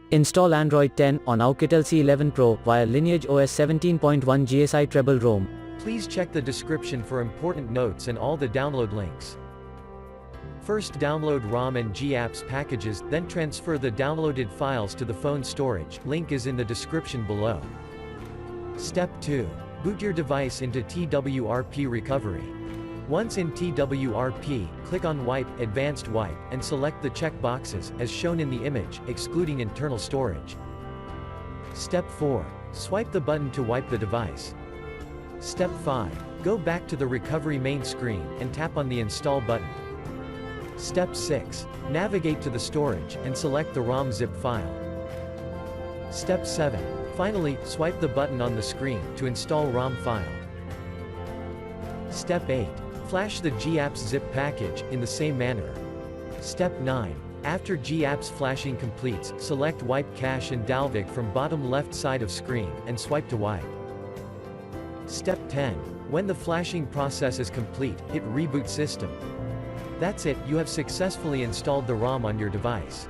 Install Android 10 on Oukitel C11 Pro via LineageOS 17.1 GSI Treble ROM. Please check the description for important notes and all the download links. First download ROM and GApps packages, then transfer the downloaded files to the phone storage, link is in the description below. Step 2. Boot your device into TWRP recovery. Once in TWRP, click on Wipe, Advanced Wipe, and select the check boxes, as shown in the image, excluding internal storage. Step 4. Swipe the button to wipe the device. Step 5. Go back to the recovery main screen, and tap on the Install button. Step 6. Navigate to the storage, and select the ROM zip file. Step 7. Finally, swipe the button on the screen, to install ROM file. Step 8. Flash the GApps zip package, in the same manner. Step 9. After GApps flashing completes, select Wipe Cache and Dalvik from bottom left side of screen, and swipe to wipe. Step 10. When the flashing process is complete, hit Reboot System. That's it, you have successfully installed the ROM on your device.